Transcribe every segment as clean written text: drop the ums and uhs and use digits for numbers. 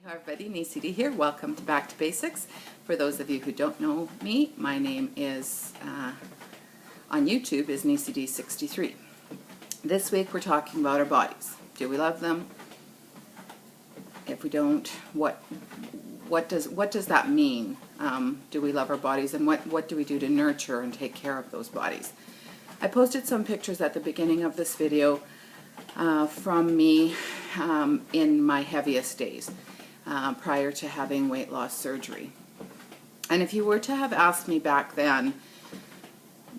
Hi everybody, Neecy here. Welcome to Back to Basics. For those of you who don't know me, my name is on YouTube is neecyd63. This week we're talking about our bodies. Do we love them? If we don't, what does that mean? Do we love our bodies, and what do we do to nurture and take care of those bodies? I posted some pictures at the beginning of this video from me in my heaviest days. Prior to having weight loss surgery. And if you were to have asked me back then,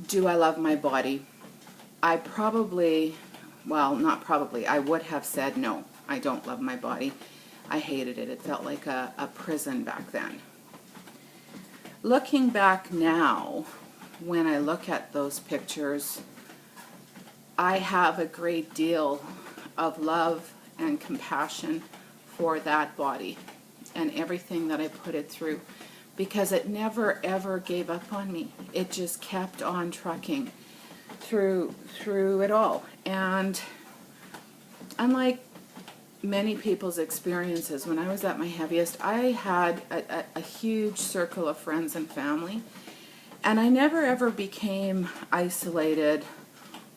do I love my body? I would have said no, I don't love my body. I hated it. It felt like a prison back then. Looking back now, when I look at those pictures, I have a great deal of love and compassion for that body and everything that I put it through, because it never ever gave up on me. It just kept on trucking through it all. And unlike many people's experiences, when I was at my heaviest, I had a huge circle of friends and family, and I never ever became isolated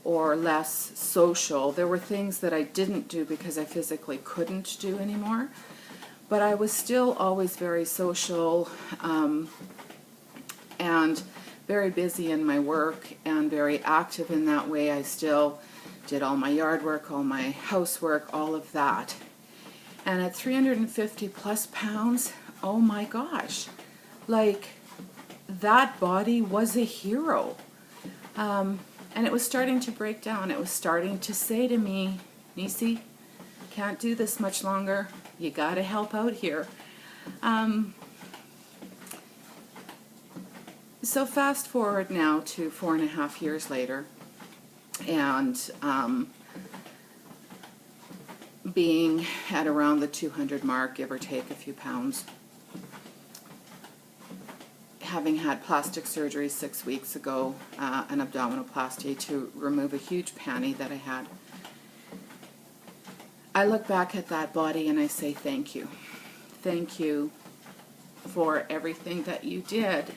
or less social. There were things that I didn't do because I physically couldn't do anymore, but I was still always very social and very busy in my work and very active in that way. I still did all my yard work, all my housework, all of that. And at 350 plus pounds, oh my gosh, like, that body was a hero. And it was starting to break down. It was starting to say to me, Neecy, can't do this much longer. You got to help out here. So fast forward now to 4.5 years later, and being at around the 200 mark, give or take a few pounds. Having had plastic surgery 6 weeks ago, an abdominoplasty to remove a huge panty that I had, I look back at that body and I say thank you. Thank you for everything that you did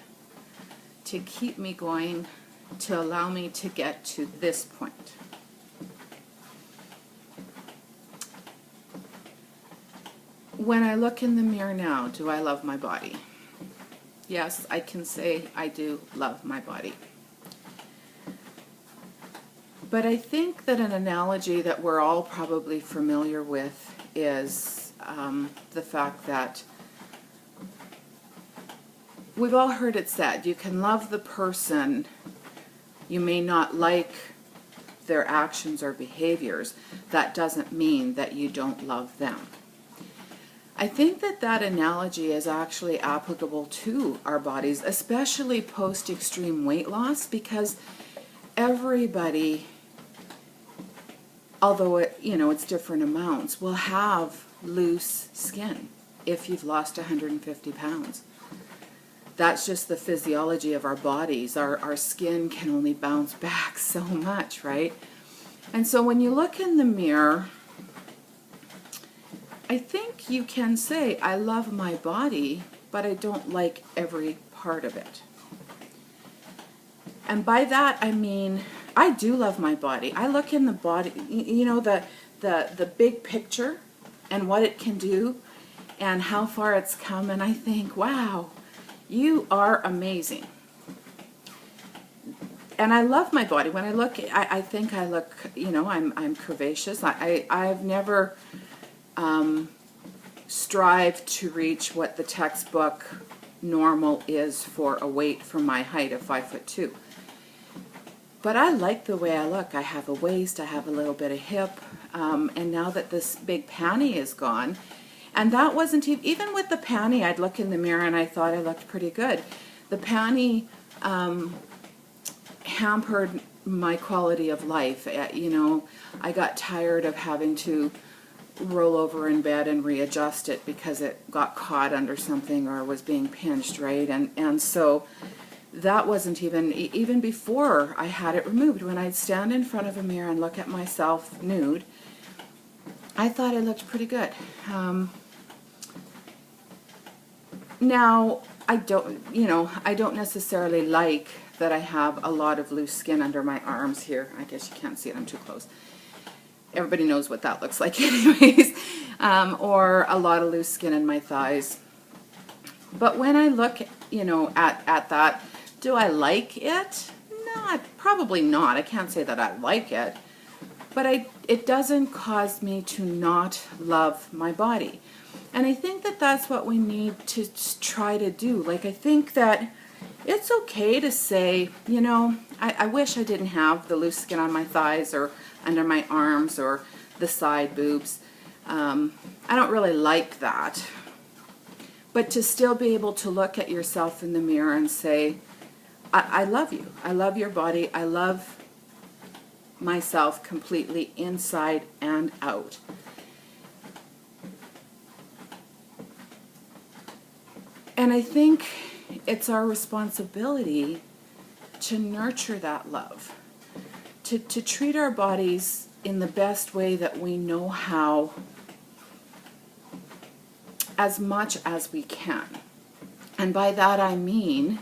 to keep me going, to allow me to get to this point. When I look in the mirror now, do I love my body? Yes, I can say I do love my body. But I think that an analogy that we're all probably familiar with is the fact that we've all heard it said, you can love the person, you may not like their actions or behaviors. That doesn't mean that you don't love them. I think that that analogy is actually applicable to our bodies, especially post-extreme weight loss, because everybody, although it's different amounts, will have loose skin if you've lost 150 pounds. That's just the physiology of our bodies. Our skin can only bounce back so much, right? And so when you look in the mirror, I think you can say, I love my body, but I don't like every part of it. And by that, I mean, I do love my body. I look in the body, the big picture and what it can do and how far it's come, and I think, wow, you are amazing. And I love my body. When I look, I think I look, I'm curvaceous. I've never strive to reach what the textbook normal is for a weight for my height of 5'2". But I like the way I look. I have a waist, I have a little bit of hip, and now that this big panty is gone, and that wasn't even with the panty, I'd look in the mirror and I thought I looked pretty good. The panty hampered my quality of life. I got tired of having to roll over in bed and readjust it because it got caught under something or was being pinched, right? And so that wasn't even before I had it removed. When I'd stand in front of a mirror and look at myself nude, I thought I looked pretty good. Now, I don't necessarily like that I have a lot of loose skin under my arms here. I guess you can't see it, I'm too close. Everybody knows what that looks like anyways. Or a lot of loose skin in my thighs. But when I look, at that, do I like it? Probably not. I can't say that I like it. But it doesn't cause me to not love my body. And I think that that's what we need to try to do. Like, I think that it's okay to say, I wish I didn't have the loose skin on my thighs or under my arms or the side boobs. I don't really like that. But to still be able to look at yourself in the mirror and say, I love you. I love your body. I love myself completely inside and out. And I think it's our responsibility to nurture that love, to treat our bodies in the best way that we know how, as much as we can. And by that I mean,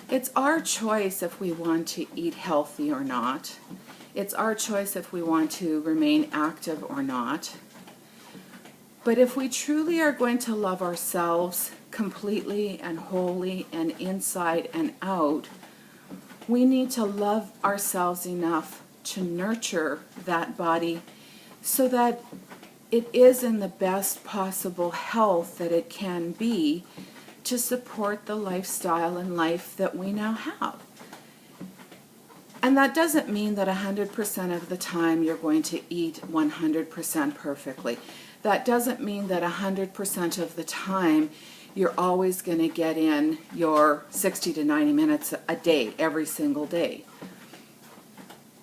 it's our choice if we want to eat healthy or not. It's our choice if we want to remain active or not. But if we truly are going to love ourselves completely and wholly and inside and out, we need to love ourselves enough to nurture that body so that it is in the best possible health that it can be to support the lifestyle and life that we now have. And that doesn't mean that 100% of the time you're going to eat 100% perfectly. That doesn't mean that 100% of the time you're always going to get in your 60 to 90 minutes a day, every single day.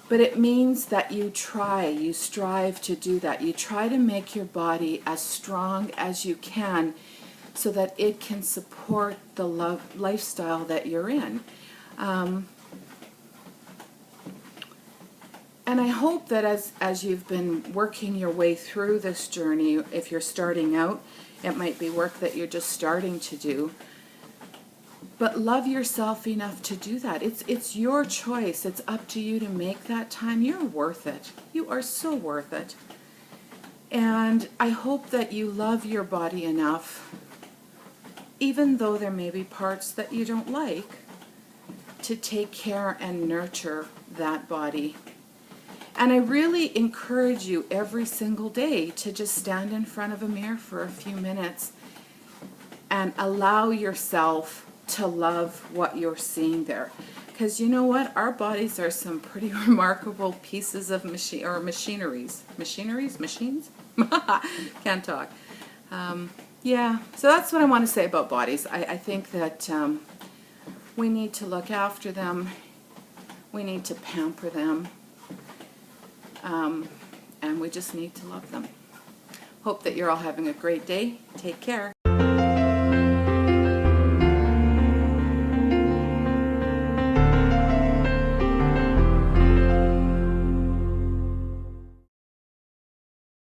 But it means that you strive to do that. You try to make your body as strong as you can so that it can support the lifestyle that you're in. And I hope that as you've been working your way through this journey, if you're starting out, it might be work that you're just starting to do, but love yourself enough to do that. It's your choice. It's up to you to make that time. You're worth it. You are so worth it. And I hope that you love your body enough, even though there may be parts that you don't like, to take care and nurture that body. And I really encourage you every single day to just stand in front of a mirror for a few minutes and allow yourself to love what you're seeing there. Because you know what? Our bodies are some pretty remarkable pieces of machineries. Machines? Can't talk. Yeah, so that's what I want to say about bodies. I think that we need to look after them. We need to pamper them. And we just need to love them. Hope that you're all having a great day. Take care.